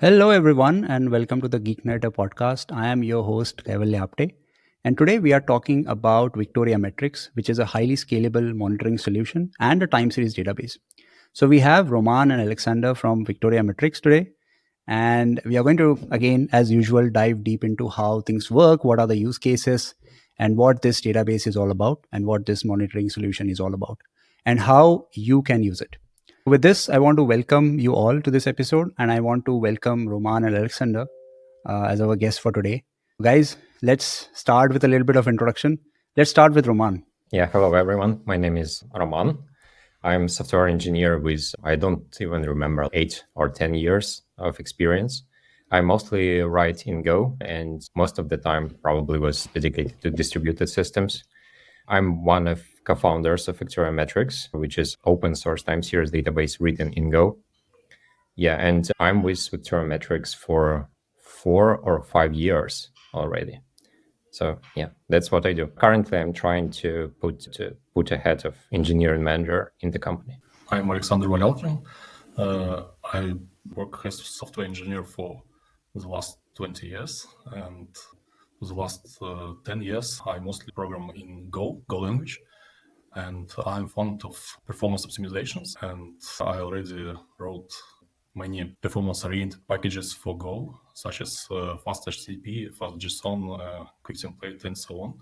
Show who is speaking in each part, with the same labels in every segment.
Speaker 1: Hello, everyone, and welcome to the Geekneritor podcast. I am your host, Kaivalya Apte, and today we are talking about Vitoriametrics, which is a highly scalable monitoring solution and a time series database. So we have Roman and Alexander from Vitoriametrics today, and we are going to, again, as usual, dive deep into how things work, what are the use cases, and what this database is all about, and what this monitoring solution is all about, and how you can use it. With this, I want to welcome you all to this episode, and I want to welcome Roman and Alexander as our guests for today. Guys, let's start with a little bit of introduction. Let's start with Roman.
Speaker 2: Yeah, hello everyone. My name is Roman. I'm a software engineer with, I don't even remember, 8 or 10 years of experience. I mostly write in Go, and most of the time probably was dedicated to distributed systems. I'm one of co-founders of Vitoriametrics, which is open source time series database written in Go. Yeah, and I'm with Vitoriametrics for 4 or 5 years already. So yeah, that's what I do. Currently, I'm trying to put a head of engineering manager in the company.
Speaker 3: I'm Alexander Valyalkin. I work as a software engineer for the last 20 years, and for the last 10 years, I mostly program in Go language, and I'm fond of performance optimizations, and I already wrote many performance-oriented packages for Go, such as fast HTTP, fast JSON, quick template, and so on.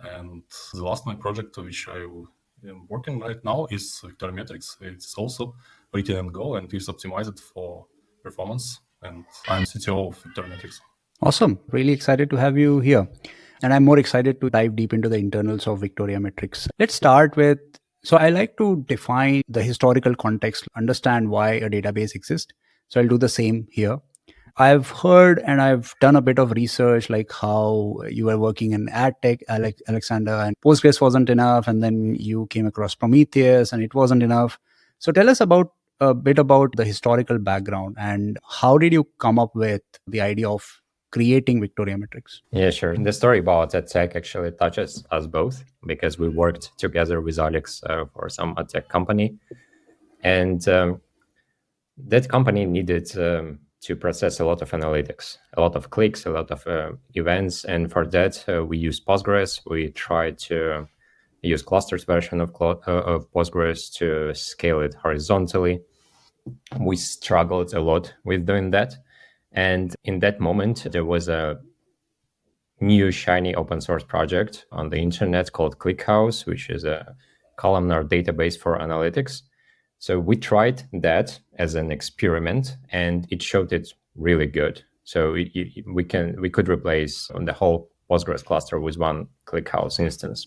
Speaker 3: And the last my project, which I am working right now, is Vitoriametrics. It's also written in Go and is optimized for performance. And I'm CTO of Vitoriametrics.
Speaker 1: Awesome. Really excited to have you here. And I'm more excited to dive deep into the internals of Vitoriametrics. Let's start with so I like to define the historical context, understand why a database exists. So I'll do the same here. I've heard and I've done a bit of research, like how you were working in ad tech, Alexander, and Postgres wasn't enough. And then you came across Prometheus and it wasn't enough. So tell us about a bit about the historical background and how did you come up with the idea of creating Vitoriametrics?
Speaker 2: Yeah, sure. The story about that tech actually touches us both because we worked together with Alex for some ad tech company. And that company needed to process a lot of analytics, a lot of clicks, a lot of events. And for that, we use Postgres. We tried to use clusters version of Postgres to scale it horizontally. We struggled a lot with doing that. And in that moment, there was a new shiny open source project on the internet called Clickhouse, which is a columnar database for analytics. So we tried that as an experiment, and it showed it really good. So we could replace the whole Postgres cluster with one Clickhouse instance.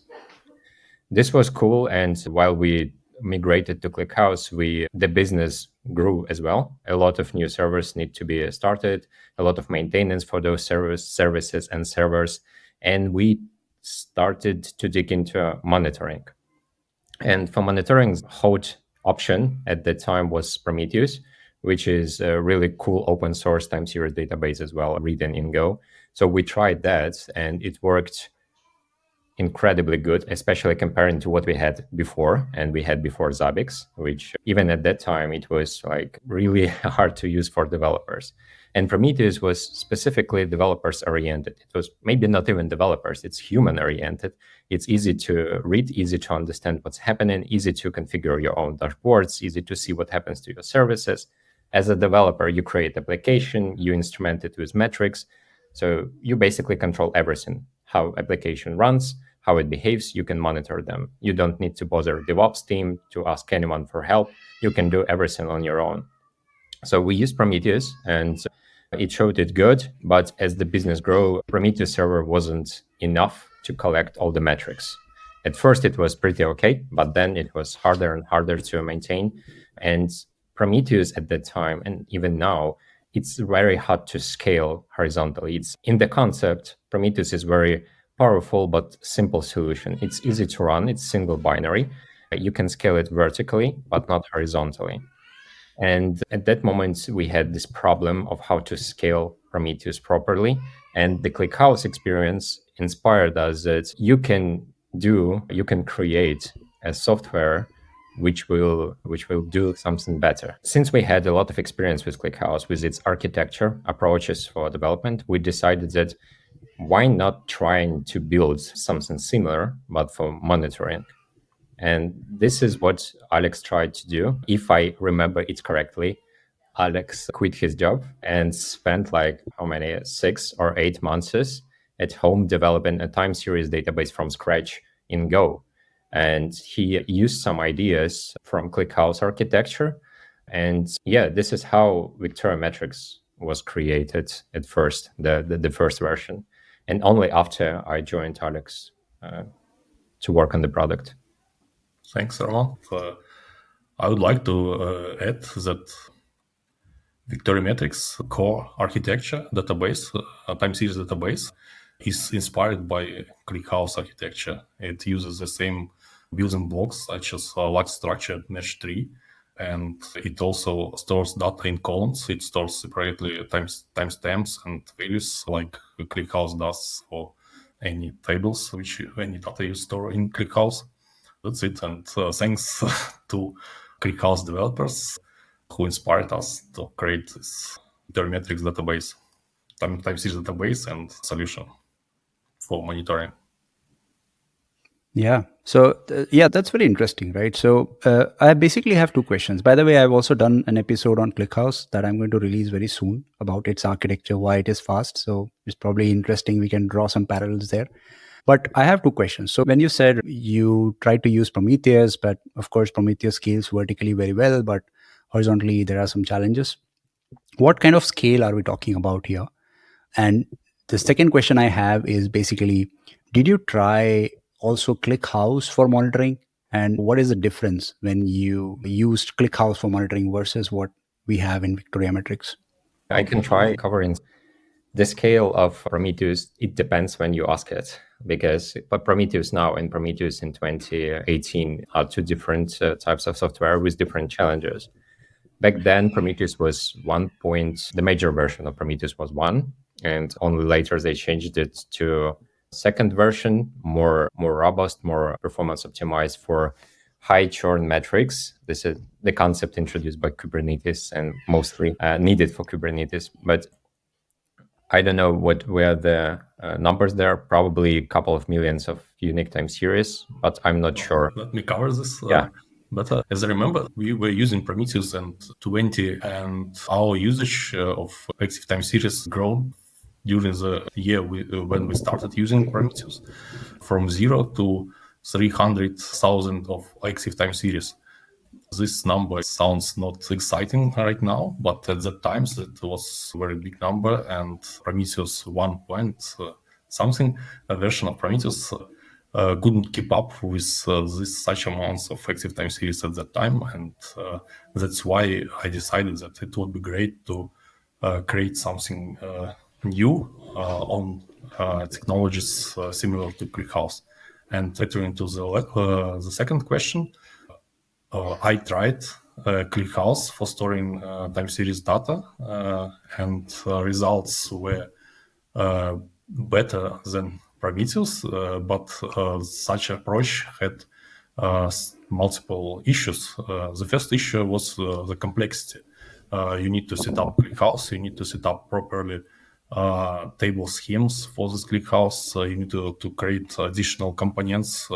Speaker 2: This was cool, and while we migrated to Clickhouse, the business grew as well. A lot of new servers need to be started, a lot of maintenance for those services and servers, and we started to dig into monitoring. And for monitoring, hot option at that time was Prometheus, which is a really cool open source time series database as well, written in Go. So we tried that, and it worked incredibly good, especially comparing to what we had before. And we had before Zabbix, which even at that time, it was like really hard to use for developers. And Prometheus was specifically developers oriented. It was maybe not even developers, it's human oriented. It's easy to read, easy to understand what's happening, easy to configure your own dashboards, easy to see what happens to your services. As a developer, you create application, you instrument it with metrics. So you basically control everything, how application runs, how it behaves, you can monitor them. You don't need to bother DevOps team to ask anyone for help. You can do everything on your own. So we used Prometheus and it showed it good, but as the business grew, Prometheus server wasn't enough to collect all the metrics. At first it was pretty okay, but then it was harder and harder to maintain. And Prometheus at that time, and even now, it's very hard to scale horizontally. It's in the concept, Prometheus is very powerful but simple solution. It's easy to run, it's single binary. You can scale it vertically, but not horizontally. And at that moment, we had this problem of how to scale Prometheus properly. And the ClickHouse experience inspired us that you can create a software which will do something better. Since we had a lot of experience with Clickhouse, with its architecture approaches for development, we decided that why not trying to build something similar, but for monitoring? And this is what Alex tried to do. If I remember it correctly, Alex quit his job and spent like how many, 6 or 8 months at home developing a time series database from scratch in Go. And he used some ideas from Clickhouse architecture. And yeah, this is how Vitoriametrics was created at first, the first version. And only after I joined Alex to work on the product.
Speaker 3: Thanks, Roman. I would like to add that Vitoriametrics core architecture database, time series database, is inspired by ClickHouse architecture. It uses the same building blocks such as log structured mesh tree, and it also stores data in columns. It stores separately timestamps and values like ClickHouse does for any tables, any data you store in ClickHouse. That's it. And thanks to ClickHouse developers who inspired us to create this Vitoriametrics database, time series database and solution for monitoring.
Speaker 1: Yeah. So, that's very interesting, right? So, I basically have two questions. By the way, I've also done an episode on ClickHouse that I'm going to release very soon about its architecture, why it is fast. So, it's probably interesting. We can draw some parallels there. But I have two questions. So, when you said you tried to use Prometheus, but of course, Prometheus scales vertically very well, but horizontally, there are some challenges. What kind of scale are we talking about here? And the second question I have is basically, did you try also ClickHouse for monitoring? And what is the difference when you used ClickHouse for monitoring versus what we have in Vitoriametrics?
Speaker 2: I can try covering the scale of Prometheus. It depends when you ask it, because Prometheus now and Prometheus in 2018 are two different types of software with different challenges. Back then, Prometheus was 1 point. The major version of Prometheus was 1, and only later they changed it to second version, more robust, more performance optimized for high churn metrics. This is the concept introduced by Kubernetes and mostly needed for Kubernetes. But I don't know what were the numbers there. Probably a couple of millions of unique time series, but I'm not sure.
Speaker 3: Let me cover this.
Speaker 2: Yeah.
Speaker 3: But as I remember, we were using Prometheus and 20, and our usage of active time series grew during the year when we started using Prometheus from 0 to 300,000 of active time series. This number sounds not exciting right now, but at that time it was a very big number, and Prometheus 1 point something, a version of Prometheus couldn't keep up with such amounts of active time series at that time, and that's why I decided that it would be great to create something new on technologies similar to ClickHouse. And returning to the second question, I tried ClickHouse for storing time series data, and results were better than Prometheus, but such approach had multiple issues. The first issue was the complexity. You need to set up ClickHouse, you need to set up properly table schemes for this ClickHouse, you need to create additional components,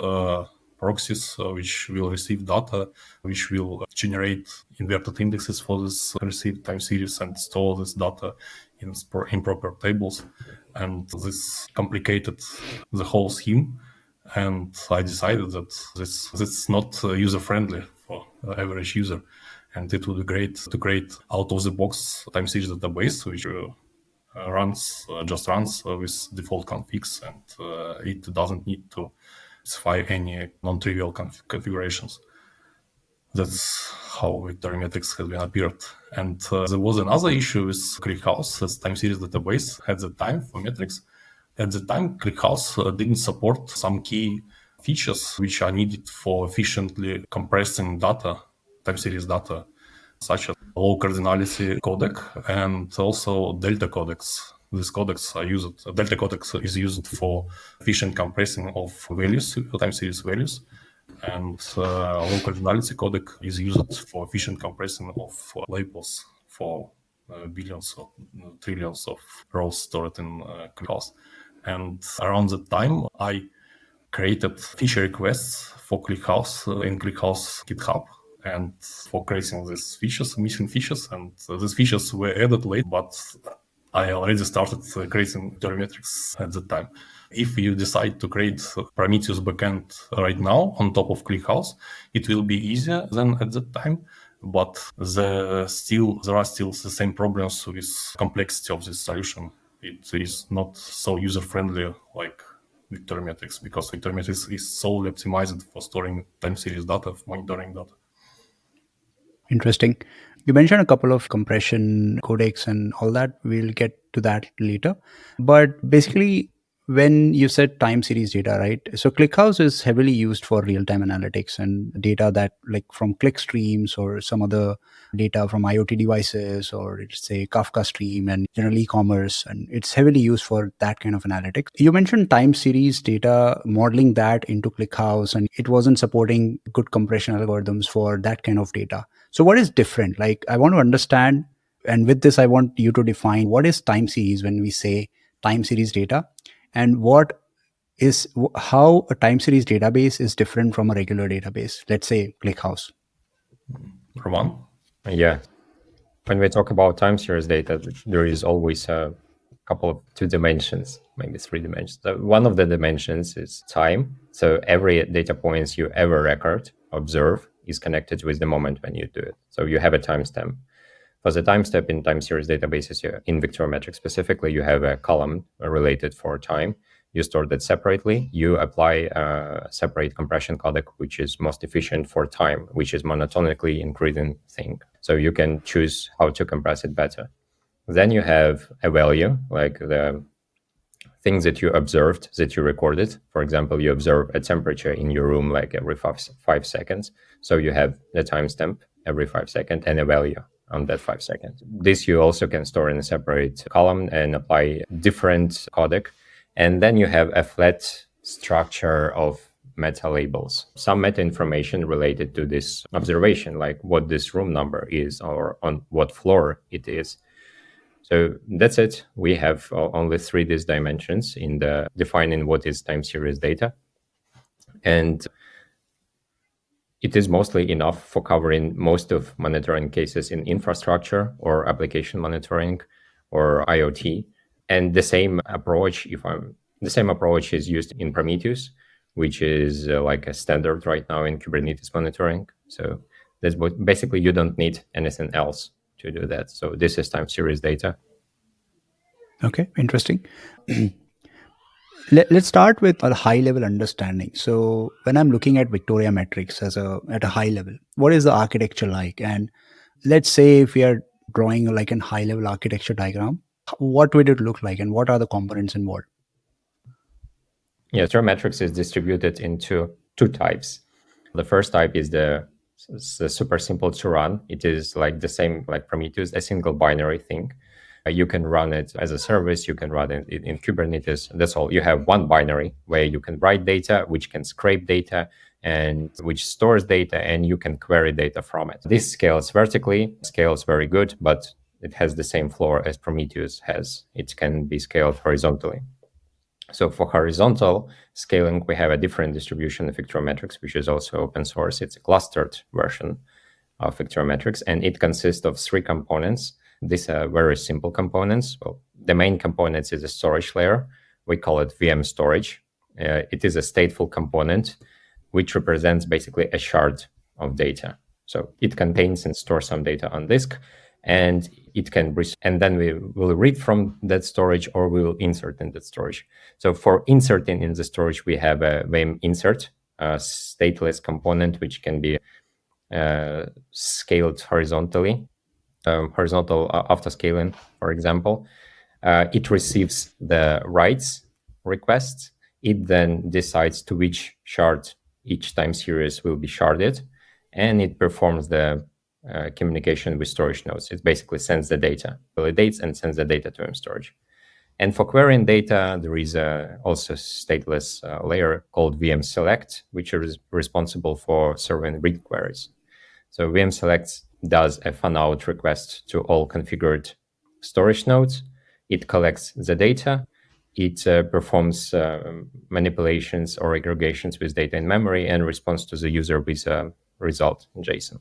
Speaker 3: proxies, which will receive data, which will generate inverted indexes for this received time series and store this data in proper tables. And this complicated the whole scheme. And I decided that this is not user-friendly for average user. And it would be great to create out-of-the-box time series database, which runs with default configs, and it doesn't need to specify any non-trivial configurations. That's how Vitoriametrics has been appeared. And there was another issue with ClickHouse as time series database at the time for metrics. At the time, ClickHouse didn't support some key features which are needed for efficiently compressing data, time series data, such as low cardinality codec and also delta codecs. These codecs are used. Delta codec is used for efficient compressing of values, time series values, And local generality codec is used for efficient compression of labels for billions or trillions of rows stored in Clickhouse. And around that time, I created feature requests for Clickhouse in Clickhouse GitHub, and for creating these features, missing features, and these features were added late, but I already started creating Vitoriametrics at the time. If you decide to create Prometheus backend right now on top of Clickhouse, it will be easier than at that time. But there are still the same problems with complexity of this solution. It is not so user friendly like Vitoriametrics, because Vitoriametrics is solely optimized for storing time series data, monitoring data.
Speaker 1: Interesting. You mentioned a couple of compression codecs and all that. We'll get to that later. But basically, when you said time series data, right? So ClickHouse is heavily used for real-time analytics and data that like from click streams or some other data from IoT devices, or let's say Kafka stream and general e-commerce. And it's heavily used for that kind of analytics. You mentioned time series data, modeling that into ClickHouse, and it wasn't supporting good compression algorithms for that kind of data. So what is different? Like I want to understand, and with this, I want you to define what is time series when we say time series data, and what is how a time series database is different from a regular database. Let's say ClickHouse.
Speaker 3: Roman?
Speaker 2: Yeah. When we talk about time series data, there is always a couple of two dimensions, maybe three dimensions. So one of the dimensions is time. So every data points you ever record, observe, is connected with the moment when you do it. So you have a timestamp. For the timestamp in time series databases, in Vitoriametrics specifically, you have a column related for time. You store that separately. You apply a separate compression codec, which is most efficient for time, which is monotonically increasing thing. So you can choose how to compress it better. Then you have a value, like the things that you observed, that you recorded. For example, you observe a temperature in your room like every 5 seconds. So you have the timestamp every 5 seconds and a value on that 5 seconds. This you also can store in a separate column and apply different codec. And then you have a flat structure of meta labels, some meta information related to this observation, like what this room number is or on what floor it is. So that's it. We have only three these dimensions in the defining what is time series data. And it is mostly enough for covering most of monitoring cases in infrastructure or application monitoring or IoT. And the same approach, the same approach is used in Prometheus, which is like a standard right now in Kubernetes monitoring. So that's what basically you don't need anything else to do that. So this is time series data.
Speaker 1: Okay, interesting. Let's start with a high level understanding. So when I'm looking at Vitoriametrics at a high level, what is the architecture like? And let's say if we are drawing like a high level architecture diagram, what would it look like and what are the components involved?
Speaker 2: Yeah, Vitoriametrics is distributed into two types. The first type is the super simple to run. It is like the same like Prometheus, a single binary thing. You can run it as a service. You can run it in Kubernetes. That's all. You have one binary where you can write data, which can scrape data, and which stores data, and you can query data from it. This scales vertically, scales very good, but it has the same floor as Prometheus has. It can be scaled horizontally. So for horizontal scaling, we have a different distribution of Vitoriametrics, which is also open source. It's a clustered version of Vitoriametrics, and it consists of three components. These are very simple components. Well, the main component is a storage layer. We call it VM storage. It is a stateful component, which represents basically a shard of data. So it contains and stores some data on disk, and it can, and then we will read from that storage or we will insert in that storage. So for inserting in the storage, we have a VM insert, a stateless component, which can be scaled horizontally, horizontal after scaling, for example. It receives the writes requests. It then decides to which shard each time series will be sharded, and it performs the communication with storage nodes. It basically sends the data, validates and sends the data to storage. And for querying data, there is also stateless layer called VM Select, which is responsible for serving read queries. So VM Select does a fan-out request to all configured storage nodes. It collects the data. It performs manipulations or aggregations with data in memory and responds to the user with a result in JSON.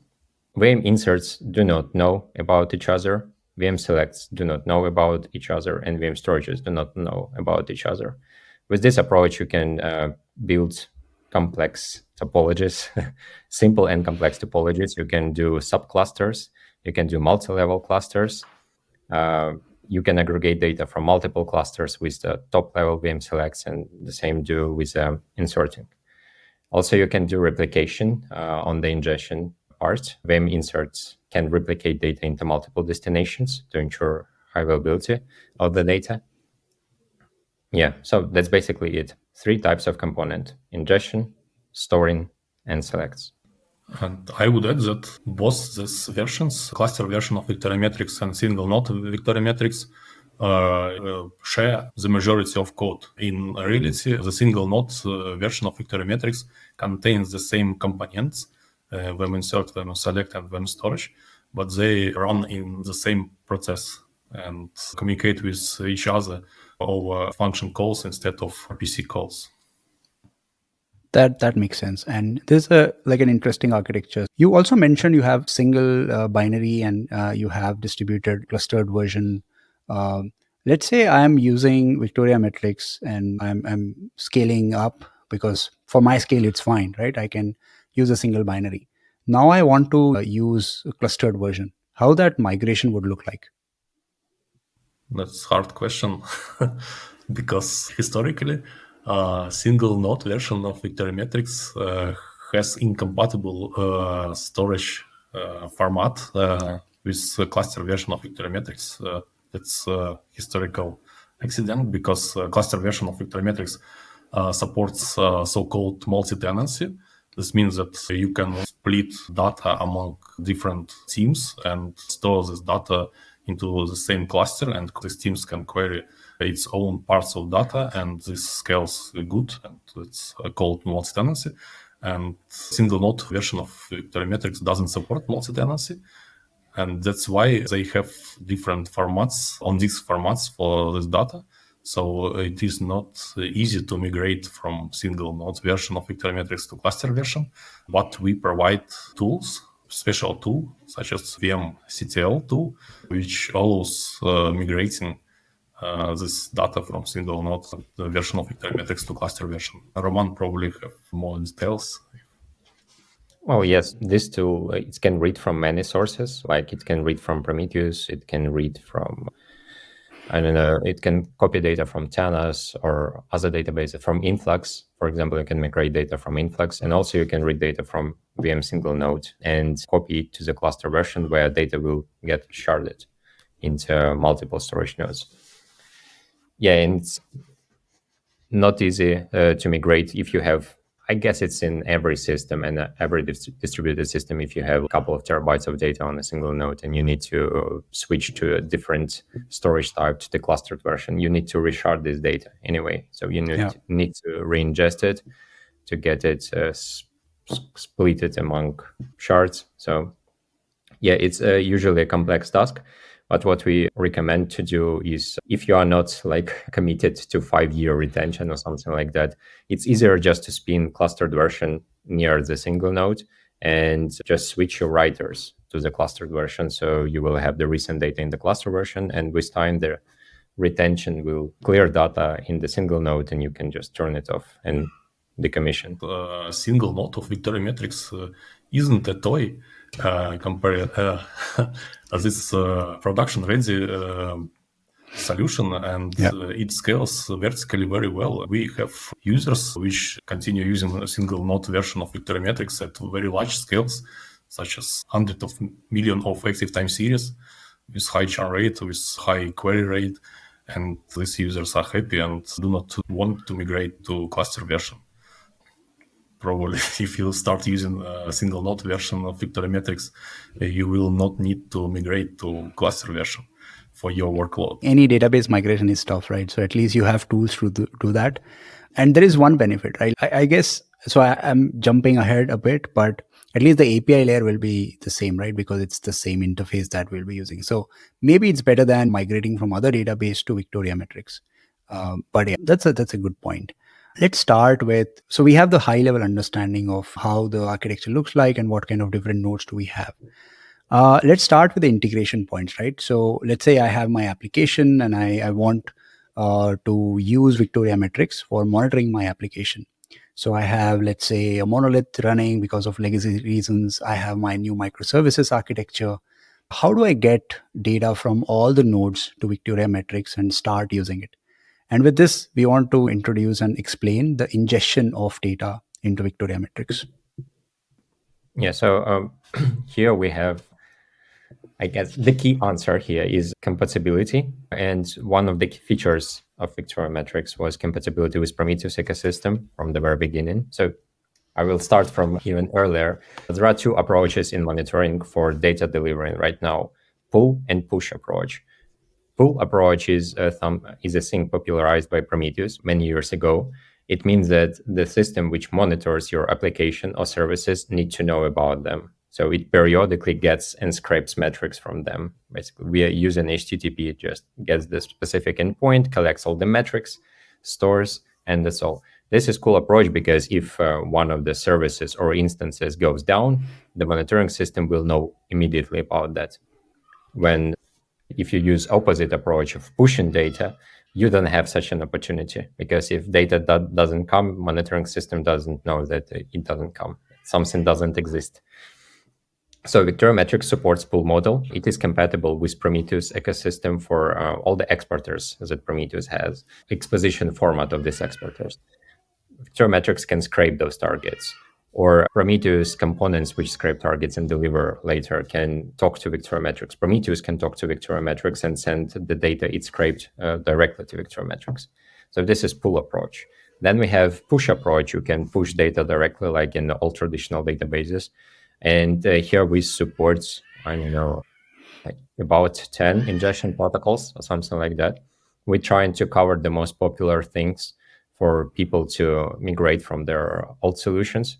Speaker 2: VM inserts do not know about each other. VM selects do not know about each other, and VM storages do not know about each other. With this approach, you can build complex topologies, simple and complex topologies. You can do subclusters. You can do multi-level clusters. You can aggregate data from multiple clusters with the top-level VM selects, and the same do with inserting. Also, you can do replication on the ingestion part. VM inserts can replicate data into multiple destinations to ensure high availability of the data. Yeah, so that's basically it. 3 types of component: ingestion, storing, and selects.
Speaker 3: And I would add that both these versions, cluster version of Vitoriametrics and single node Vitoriametrics, share the majority of code. In reality, the single node version of Vitoriametrics contains the same components, VM insert, VM select, and VM storage, but they run in the same process and communicate with each other over function calls instead of RPC calls.
Speaker 1: That makes sense. And there's an interesting architecture. You also mentioned you have single binary and you have distributed clustered version. Let's say I'm using Vitoriametrics and I'm scaling up because for my scale it's fine, right? I can use a single binary. Now I want to use a clustered version. How that migration would look like?
Speaker 3: That's a hard question because historically, single node version of Vitoriametrics has incompatible storage format with the cluster version of Vitoriametrics. That's a historical accident because cluster version of Vitoriametrics supports so-called multi-tenancy. This means that you can split data among different teams and store this data into the same cluster, and these teams can query its own parts of data, and this scales good, and it's called multi-tenancy. And single node version of Vitoriametrics doesn't support multi-tenancy, and that's why they have different formats on these formats for this data. So it is not easy to migrate from single node version of Vitoriametrics to cluster version, but we provide tools, special tool such as VM CTL tool, which allows migrating this data from single node version of Vitoriametrics to cluster version. Roman probably have more details.
Speaker 2: Well, yes, this tool, it can read from many sources, like it can read from Prometheus, it can read from, I don't know, it can copy data from Tanas or other databases, from Influx. For example, you can migrate data from Influx, and also you can read data from VM single node and copy it to the cluster version where data will get sharded into multiple storage nodes. Yeah, and it's not easy to migrate if you have, I guess it's in every system and every distributed system. If you have a couple of terabytes of data on a single node and you need to switch to a different storage type, to the clustered version, you need to reshard this data anyway. So you need to re-ingest it to get it split it among shards. So yeah, it's usually a complex task. But what we recommend to do is, if you are not like committed to 5-year retention or something like that, it's easier just to spin clustered version near the single node and just switch your writers to the clustered version. So you will have the recent data in the cluster version, and with time the retention will clear data in the single node, and you can just turn it off and decommission.
Speaker 3: Single node of Vitoriametrics isn't a toy compared this production ready solution, and it scales vertically very well. We have users which continue using a single node version of Vitoriametrics at very large scales, such as hundreds of millions of active time series with high churn rate, with high query rate, and these users are happy and do not want to migrate to cluster version. Probably if you start using a single node version of Vitoriametrics, you will not need to migrate to cluster version. for your workload.
Speaker 1: Any database migration is tough, right? So at least you have tools to do that. And there is one benefit, right? I guess, so I'm jumping ahead a bit, but at least the API layer will be the same, right? Because it's the same interface that we'll be using. So maybe it's better than migrating from other database to Vitoriametrics. But yeah, that's a good point. Let's start with, so we have the high level understanding of how the architecture looks like and what kind of different nodes do we have. Let's start with the integration points, right? So let's say I have my application and I want to use Vitoriametrics for monitoring my application. So I have, let's say, a monolith running because of legacy reasons. I have my new microservices architecture. How do I get data from all the nodes to Vitoriametrics and start using it? And with this, we want to introduce and explain the ingestion of data into Vitoriametrics.
Speaker 2: Yeah, so here we have, I guess the key answer here is compatibility. And one of the key features of Vitoriametrics was compatibility with Prometheus ecosystem from the very beginning. So I will start from even earlier. There are two approaches in monitoring for data delivery right now, pull and push approach. Pull approach is a thing popularized by Prometheus many years ago. It means that the system which monitors your application or services need to know about them. So it periodically gets and scrapes metrics from them. Basically, we are using HTTP, it just gets the specific endpoint, collects all the metrics, stores, and that's all. This is a cool approach because if one of the services or instances goes down, the monitoring system will know immediately about that. If you use opposite approach of pushing data, you don't have such an opportunity, because if data doesn't come, monitoring system doesn't know that it doesn't come. Something doesn't exist. So Vitoriametrics supports pull model. It is compatible with Prometheus ecosystem for all the exporters that Prometheus has. Exposition format of these exporters. Vitoriametrics can scrape those targets, or Prometheus components which scrape targets and deliver later can talk to Vitoriametrics. Prometheus can talk to Vitoriametrics and send the data it scraped directly to Vitoriametrics. So this is pull approach. Then we have push approach. You can push data directly, like in all traditional databases. And here we support, I don't know, like about 10 ingestion protocols or something like that. We're trying to cover the most popular things for people to migrate from their old solutions.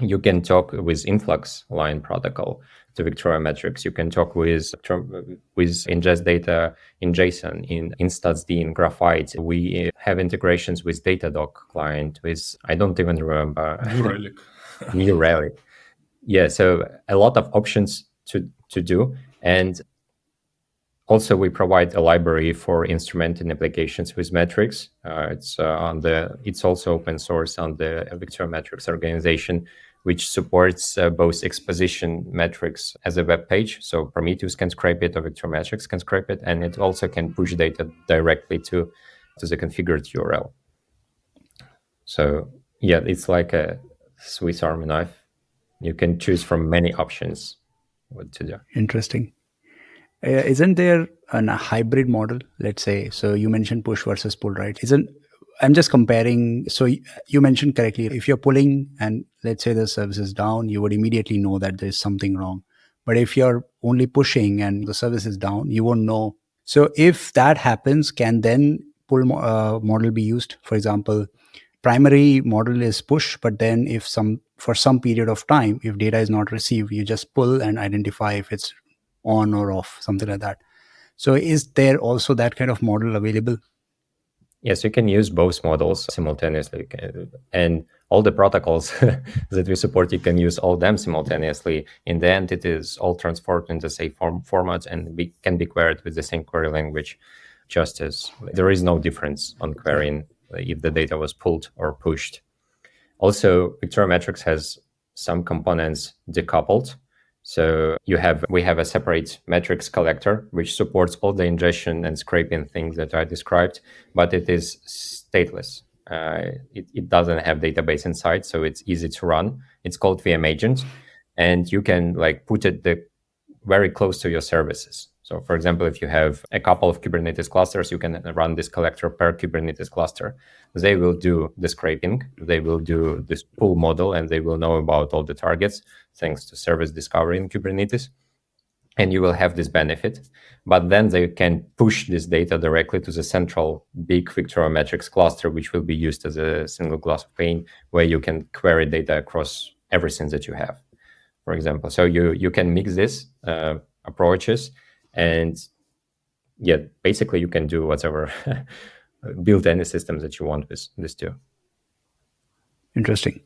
Speaker 2: You can talk with influx line protocol to Vitoriametrics. You can talk with ingest data in JSON, in InstancD, in Graphite. We have integrations with Datadog client, with, I don't even remember.
Speaker 3: New Relic.
Speaker 2: New Relic. Yeah, so a lot of options to do. And also we provide a library for instrumenting applications with metrics. It's also open source on the Vitoriametrics organization, which supports both exposition metrics as a web page. So Prometheus can scrape it, or Vitoriametrics can scrape it, and it also can push data directly to the configured URL. So yeah, it's like a Swiss Army knife. You can choose from many options what to do.
Speaker 1: Interesting. Isn't there a hybrid model, let's say? So you mentioned push versus pull, right? I'm just comparing. So you mentioned correctly, if you're pulling and let's say the service is down, you would immediately know that there's something wrong. But if you're only pushing and the service is down, you won't know. So if that happens, can then pull model be used? For example, primary model is push, but then for some period of time, if data is not received, you just pull and identify if it's on or off, something like that. So is there also that kind of model available?
Speaker 2: Yes, you can use both models simultaneously. And all the protocols that we support, you can use all them simultaneously. In the end, it is all transformed in the same format and can be queried with the same query language, just as there is no difference on querying if the data was pulled or pushed. Also, Vitoriametrics has some components decoupled. So we have a separate metrics collector, which supports all the ingestion and scraping things that I described, but it is stateless. It doesn't have database inside, so it's easy to run. It's called VM Agent, and you can put it very close to your services. So for example, if you have a couple of Kubernetes clusters, you can run this collector per Kubernetes cluster. They will do the scraping, they will do this pull model, and they will know about all the targets thanks to service discovery in Kubernetes. and you will have this benefit. But then they can push this data directly to the central big Vitoriametrics cluster, which will be used as a single glass of pane, where you can query data across everything that you have, for example. So you can mix this approaches, and yeah, basically you can do whatever, build any system that you want with this too.
Speaker 1: Interesting.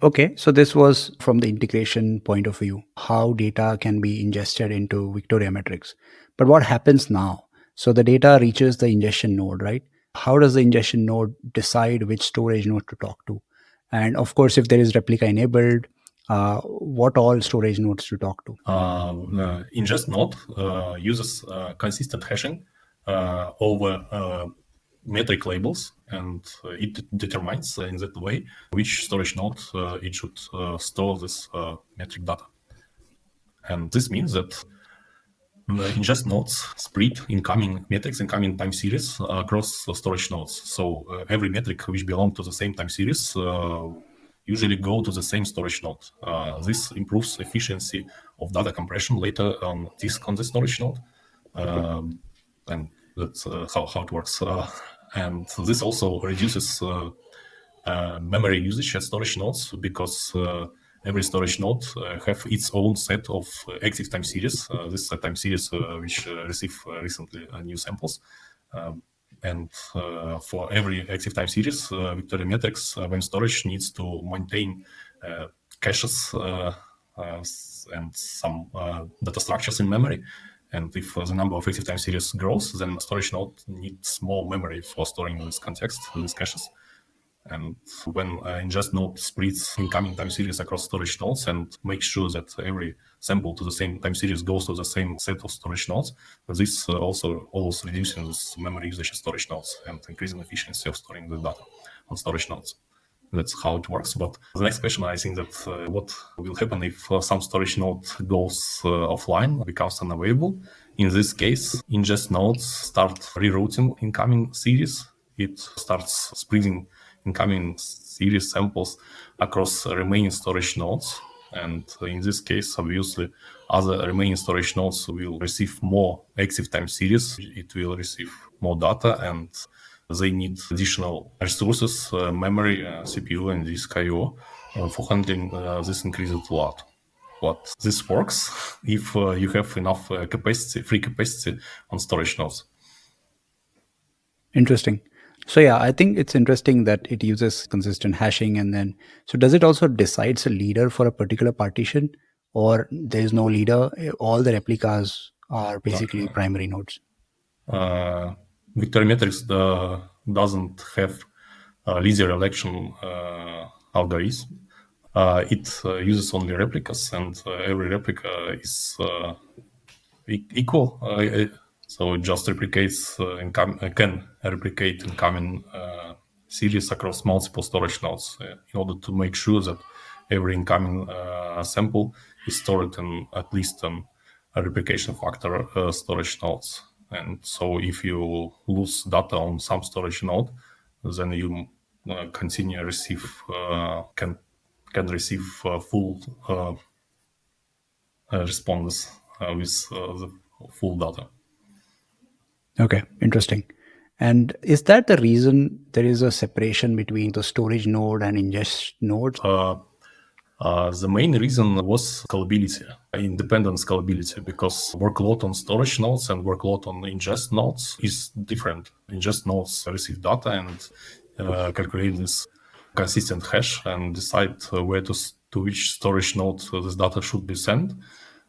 Speaker 1: Okay, so this was from the integration point of view, how data can be ingested into Vitoriametrics. But what happens now? So the data reaches the ingestion node, right? How does the ingestion node decide which storage node to talk to? And of course, if there is replica enabled, what all storage nodes to talk to?
Speaker 3: Ingest node uses consistent hashing over metric labels, and it determines in that way which storage node it should store this metric data. And this means that the ingest nodes split incoming metrics, incoming time series across storage nodes. So every metric which belongs to the same time series usually go to the same storage node. This improves efficiency of data compression later on disk on the storage node. And that's how it works. And this also reduces memory usage at storage nodes, because every storage node have its own set of active time series. This is a time series which receive recently new samples. And for every active time series, Vitoriametrics when storage needs to maintain caches and some data structures in memory. And if the number of active time series grows, then storage node needs more memory for storing this context, these caches. And when ingest node splits incoming time series across storage nodes and makes sure that every sample to the same time series goes to the same set of storage nodes, this also always reduces memory usage of storage nodes and increasing efficiency of storing the data on storage nodes. That's how it works. But the next question, I think that what will happen if some storage node goes offline, becomes unavailable. In this case, ingest nodes start rerouting incoming series. It starts splitting incoming series samples across remaining storage nodes. And in this case, obviously, other remaining storage nodes will receive more active time series. It will receive more data, and they need additional resources, memory, CPU, and disk I/O for handling this increased load. But this works if you have enough capacity, free capacity on storage nodes.
Speaker 1: Interesting. So yeah, I think it's interesting that it uses consistent hashing, and then so does it also decides a leader for a particular partition, or there is no leader? All the replicas are basically primary nodes.
Speaker 3: Vitoriametrics doesn't have linear election algorithm. It uses only replicas, and every replica is equal. So it just replicates can replicate incoming series across multiple storage nodes in order to make sure that every incoming sample is stored in at least a replication factor storage nodes. And so if you lose data on some storage node, then you continue receive can receive full response with the full data.
Speaker 1: Okay, interesting. And is that the reason there is a separation between the storage node and ingest nodes?
Speaker 3: The main reason was scalability, independent scalability, because workload on storage nodes and workload on ingest nodes is different. Ingest nodes receive data and calculate this consistent hash and decide where to which storage node this data should be sent.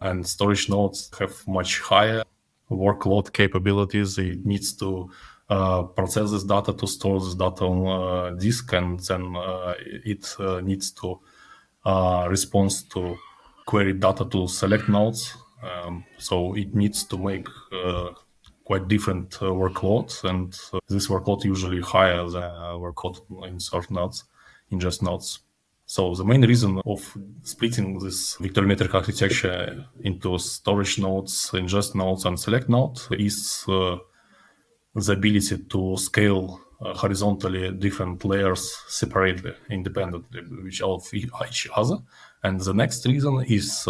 Speaker 3: And storage nodes have much higher workload capabilities. It needs to process this data, to store this data on disk, and then it needs to respond to query data to select nodes. So it needs to make quite different workloads, and this workload usually higher than workload in certain nodes, ingest nodes. So the main reason of splitting this Vitoriametric architecture into storage nodes, ingest nodes, and select node is the ability to scale horizontally different layers separately, independently, which of each other. And the next reason is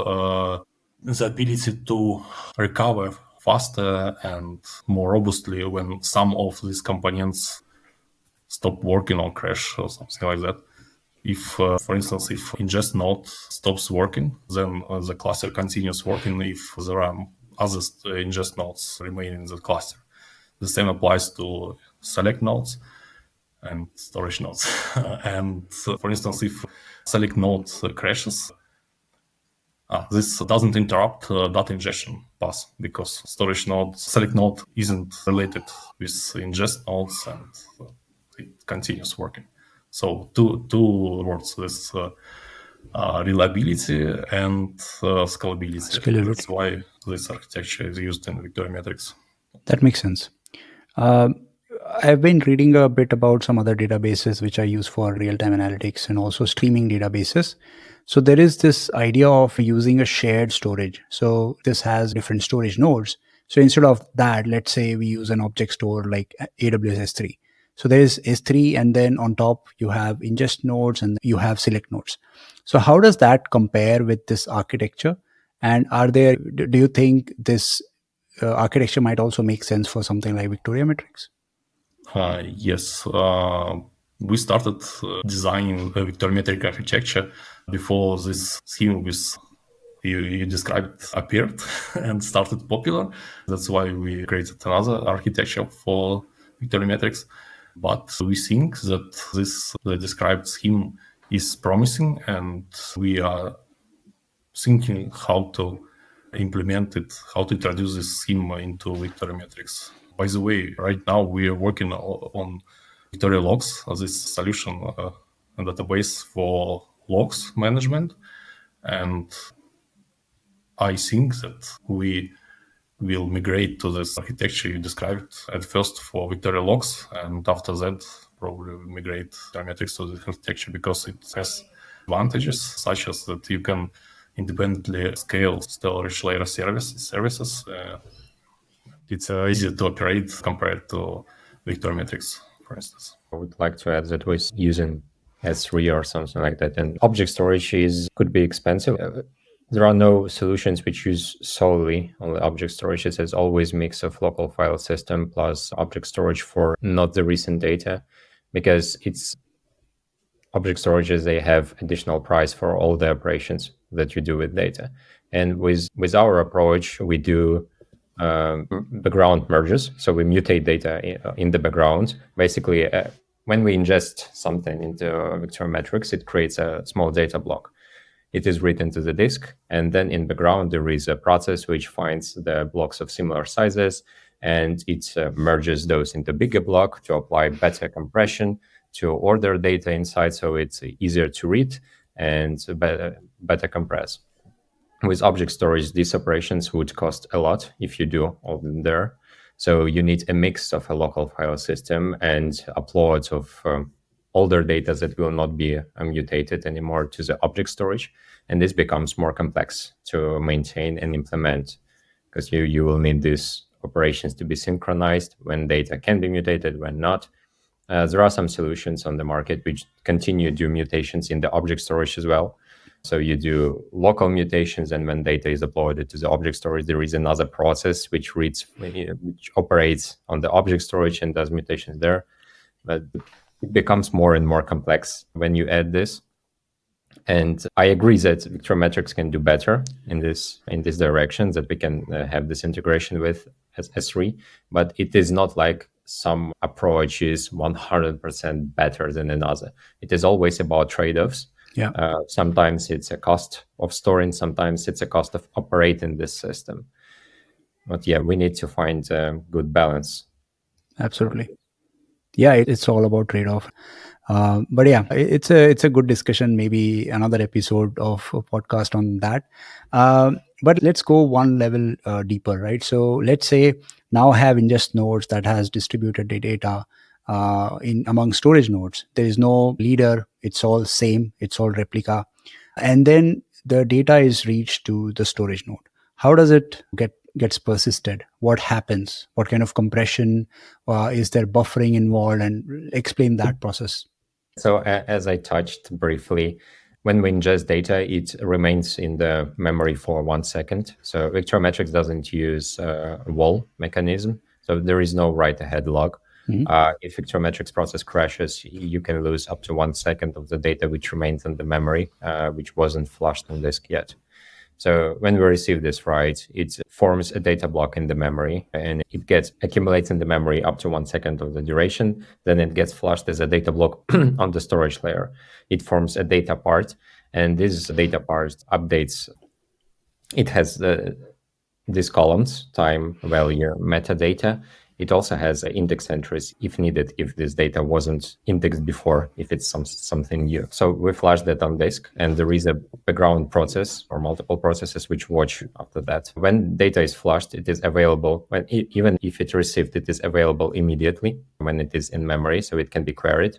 Speaker 3: the ability to recover faster and more robustly when some of these components stop working or crash or something like that. If, for instance, if ingest node stops working, then the cluster continues working if there are other ingest nodes remaining in the cluster. The same applies to select nodes and storage nodes. And for instance, if select node crashes, this doesn't interrupt data ingestion path because storage node, select node isn't related with ingest nodes and it continues working. So two words, this reliability and scalability. That's why this architecture is used in Vitoriametrics.
Speaker 1: That makes sense. I've been reading a bit about some other databases which are used for real-time analytics and also streaming databases. So there is this idea of using a shared storage. So this has different storage nodes. So instead of that, let's say we use an object store like AWS S3. So there is S3, and then on top you have ingest nodes and you have select nodes. So how does that compare with this architecture? And do you think this architecture might also make sense for something like Vitoriametrics?
Speaker 3: Yes. We started designing a Vitoriametric architecture before this scheme with you described appeared and started popular. That's why we created another architecture for Vitoriametrics. But we think that the described scheme is promising, and we are thinking how to implement it, how to introduce this scheme into Vitoriametrics. By the way, right now we are working on Victoria Logs as this solution, a database for logs management. And I think that we will migrate to this architecture you described at first for Victoria Logs, and after that probably migrate Vitoriametrics to this architecture because it has advantages such as that you can independently scale storage layer services. It's easier to operate compared to Vitoriametrics, for instance.
Speaker 2: I would like to add that we're using S3 or something like that, and object storage could be expensive. There are no solutions which use solely on the object storage. It has always mix of local file system plus object storage for not the recent data, because it's object storages, they have additional price for all the operations that you do with data. And with our approach, we do background merges. So we mutate data in the background. Basically, when we ingest something into Vitoriametrics, it creates a small data block. It is written to the disk, and then in background there is a process which finds the blocks of similar sizes, and it merges those into bigger block to apply better compression to order data inside, so it's easier to read and better compress. With object storage, these operations would cost a lot if you do all of them there. So you need a mix of a local file system and uploads of older data that will not be mutated anymore to the object storage. And this becomes more complex to maintain and implement because you will need these operations to be synchronized when data can be mutated, when not. There are some solutions on the market which continue to do mutations in the object storage as well. So you do local mutations, and when data is uploaded to the object storage, there is another process which operates on the object storage and does mutations there. But it becomes more and more complex when you add this. And I agree that Vitoriametrics can do better in this direction, that we can have this integration with S3, but it is not like some approach is 100% better than another. It is always about trade-offs.
Speaker 1: Yeah.
Speaker 2: Sometimes it's a cost of storing, sometimes it's a cost of operating this system. But yeah, we need to find a good balance.
Speaker 1: Absolutely. Yeah, it's all about trade-off. But yeah, it's a good discussion. Maybe another episode of a podcast on that. But let's go one level deeper, right? So let's say now I have ingest nodes that has distributed the data in among storage nodes. There is no leader. It's all same. It's all replica, and then the data is reached to the storage node. How does it gets persisted? What happens? What kind of compression? Is there buffering involved? And explain that process.
Speaker 2: So as I touched briefly, When we ingest data, it remains in the memory for 1 second. So Vitoriametrics doesn't use a wall mechanism. So there is no write-ahead log. If Vitoriametrics process crashes, you can lose up to 1 second of the data which remains in the memory, which wasn't flushed on disk yet. So when we receive this write, it forms a data block in the memory, and it gets accumulates in the memory up to 1 second of the duration. Then it gets flushed as a data block on the storage layer. It forms a data part, and this data part updates. It has these columns: time, value, metadata. It also has index entries if needed, if this data wasn't indexed before, if it's something new. So we flash that on disk, and there is a background process or multiple processes which watch after that. When data is flashed, it is available. Even if it's received, it is available immediately when it is in memory, so it can be queried.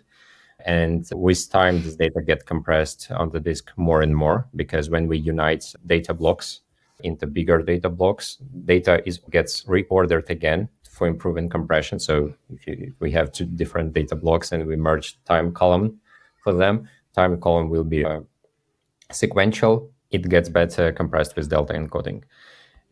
Speaker 2: And with time, this data get compressed on the disk more and more, because when we unite data blocks into bigger data blocks, data gets reordered again for improving compression. So if we have two different data blocks and we merge time column for them, time column will be sequential. It gets better compressed with delta encoding.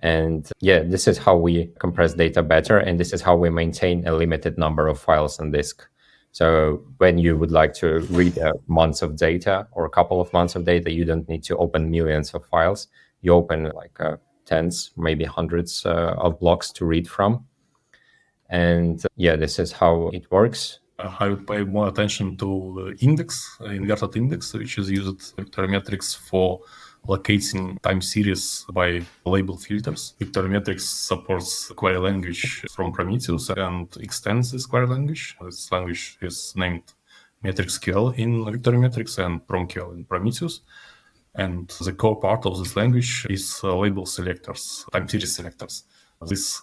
Speaker 2: And this is how we compress data better, and this is how we maintain a limited number of files on disk. So when you would like to read months of data or a couple of months of data, you don't need to open millions of files. You open like tens, maybe hundreds of blocks to read from. And this is how it works.
Speaker 3: I would pay more attention to the index, inverted index, which is used in Vitoriametrics for locating time series by label filters. Vitoriametrics supports query language from Prometheus and extends this query language. This language is named MetricsQL in Vitoriametrics and PromQL in Prometheus. And the core part of this language is label selectors, time series selectors. These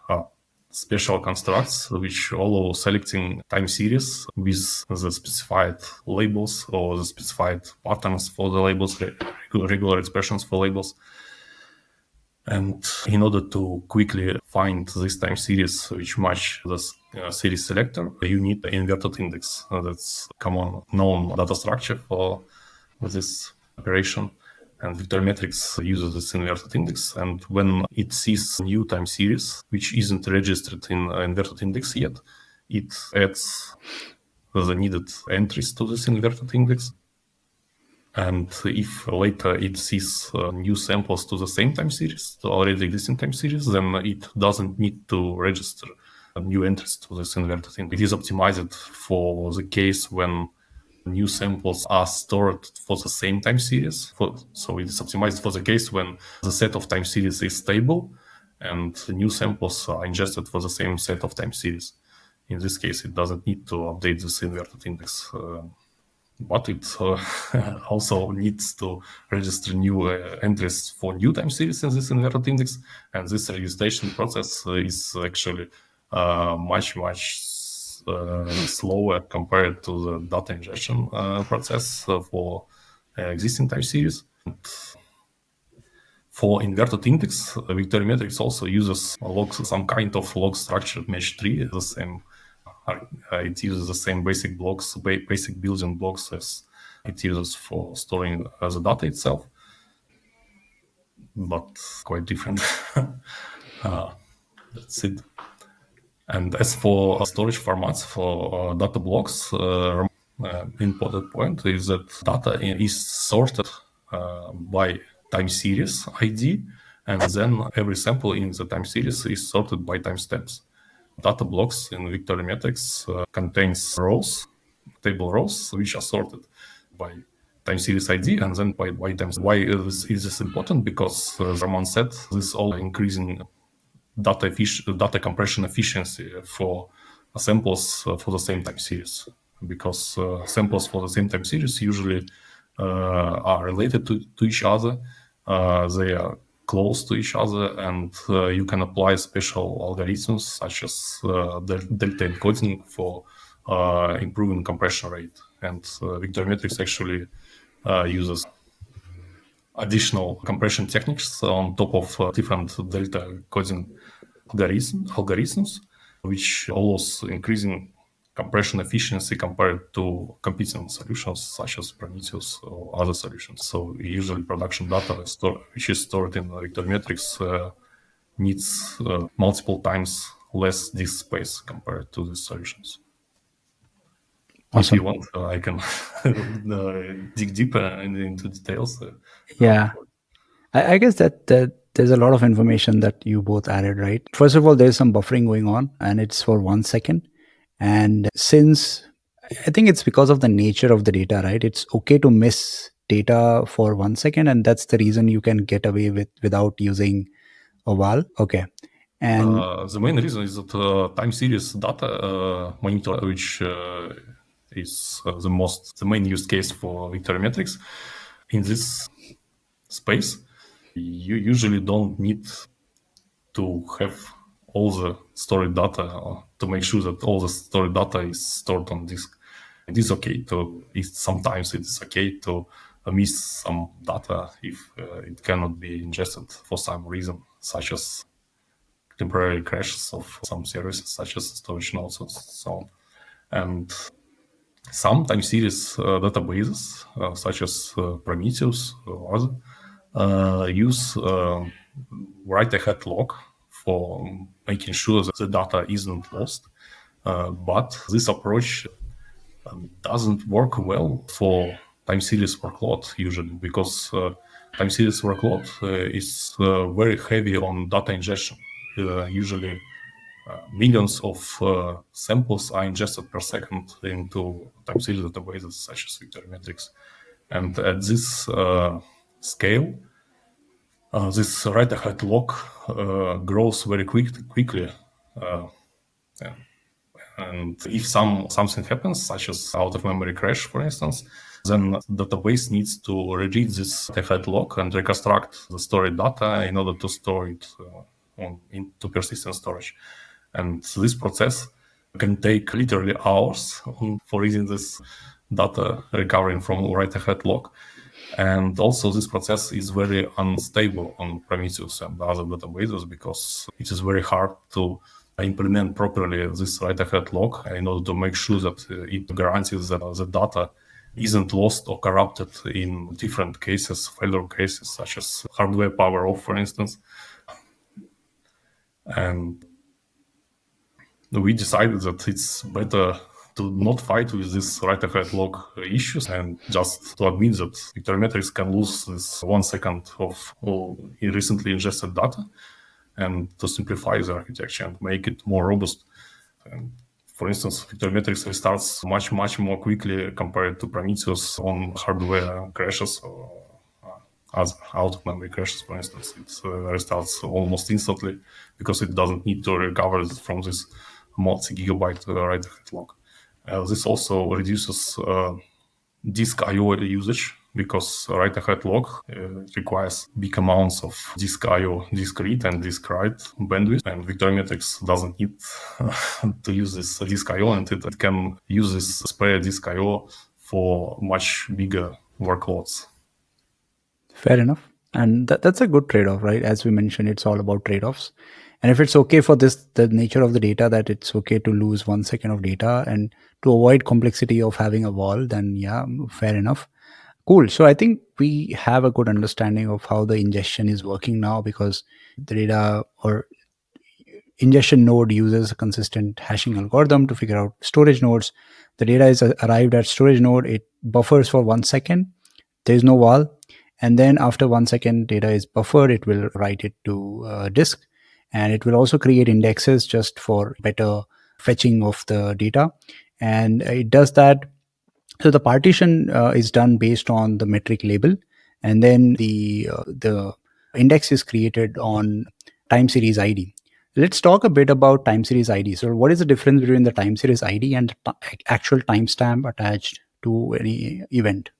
Speaker 3: are special constructs which allow selecting time series with the specified labels or the specified patterns for the labels, regular expressions for labels. And in order to quickly find this time series which match this series selector, you need an inverted index. That's common known data structure for this operation. And Vitoriametrics uses this inverted index. And when it sees new time series, which isn't registered in inverted index yet, it adds the needed entries to this inverted index. And if later it sees new samples to the same time series, to already existing time series, then it doesn't need to register new entries to this inverted index. It is optimized for the case when new samples are stored for the same time series. So it is optimized for the case when the set of time series is stable and the new samples are ingested for the same set of time series. In this case, it doesn't need to update this inverted index, but it also needs to register new entries for new time series in this inverted index. And this registration process is actually much slower compared to the data ingestion process for existing time series. And for inverted index, Vitoriametrics also uses some kind of log structured mesh tree. The same, it uses the same basic blocks, basic building blocks as it uses for storing the data itself, but quite different. That's it. And as for storage formats for data blocks, important point is that data is sorted by time series ID, and then every sample in the time series is sorted by timestamps. Data blocks in Vitoriametrics contains rows, table rows, which are sorted by time series ID and then by times. Why is this important? Because as Roman said, this all increasing data compression efficiency for samples for the same time series, because samples for the same time series usually are related to each other. They are close to each other, and you can apply special algorithms such as delta encoding for improving compression rate. And Vitoriametrics actually uses additional compression techniques on top of different delta encoding algorithms, which allows increasing compression efficiency compared to competing solutions such as Prometheus or other solutions. So usually production data which is stored in Vitoriametrics needs multiple times less disk space compared to these solutions. If you want, I can dig deeper into details.
Speaker 1: Yeah. I guess that there's a lot of information that you both added, right? First of all, there's some buffering going on, and it's for 1 second. And since I think it's because of the nature of the data, right? It's okay to miss data for 1 second, and that's the reason you can get away without using a val. Okay. And
Speaker 3: the main reason is that time series data monitor, which is the main use case for Vitoriametrics, in this space, you usually don't need to have all the stored data to make sure that all the stored data is stored on disk. It is okay sometimes it is okay to miss some data if it cannot be ingested for some reason, such as temporary crashes of some services, such as storage nodes and so on. And some time series databases, such as Prometheus or other, use write-ahead log for making sure that the data isn't lost. But this approach doesn't work well for time series workload usually, because time series workload is very heavy on data ingestion. Usually millions of samples are ingested per second into time series databases such as Vitoriametrics. And at this scale, this write-ahead log grows very quickly. And if something happens, such as out-of-memory crash, for instance, then the database needs to read this write-ahead log and reconstruct the stored data in order to store it into persistent storage. And this process can take literally hours for reading this data recovering from write-ahead log. And also this process is very unstable on Prometheus and other databases, because it is very hard to implement properly this write-ahead log in order to make sure that it guarantees that the data isn't lost or corrupted in different cases, failure cases, such as hardware power off, for instance. And we decided that it's better to not fight with this write-ahead log issues and just to admit that Vitoriametrics can lose this 1 second of recently ingested data, and to simplify the architecture and make it more robust. And for instance, Vitoriametrics restarts much more quickly compared to Prometheus on hardware crashes or as out-of-memory crashes, for instance. It restarts almost instantly because it doesn't need to recover from this multi-gigabyte write-ahead log. This also reduces disk I/O usage, because write-ahead log requires big amounts of disk I/O, disk read and disk write bandwidth, and Vitoriametrics doesn't need to use this disk I/O, and it can use this spare disk I/O for much bigger workloads.
Speaker 1: fair enough. And that's a good trade-off, right? As we mentioned, it's all about trade-offs. And if it's okay for the nature of the data, that it's okay to lose 1 second of data and to avoid complexity of having a wall, then yeah, fair enough. Cool. So I think we have a good understanding of how the ingestion is working now, because the data or ingestion node uses a consistent hashing algorithm to figure out storage nodes. The data is arrived at storage node. It buffers for 1 second. There is no wall. And then after 1 second data is buffered, it will write it to disk. And it will also create indexes just for better fetching of the data. And it does that. So the partition is done based on the metric label, and then the index is created on time series ID. Let's talk a bit about time series ID. So what is the difference between the time series ID and the actual timestamp attached to any event?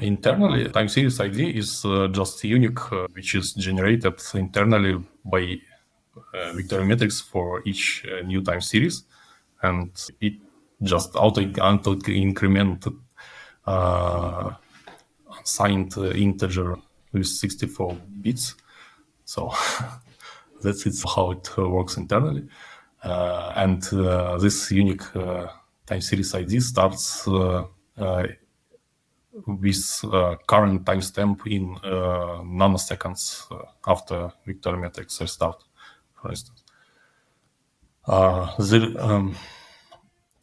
Speaker 3: Internally, time series ID is just unique, which is generated internally by Vitoriametrics for each new time series, and it just auto-increment signed integer with 64 bits. So that's how it works internally. And this unique time series ID starts with current timestamp in nanoseconds after Vitoriametrics restart, for instance.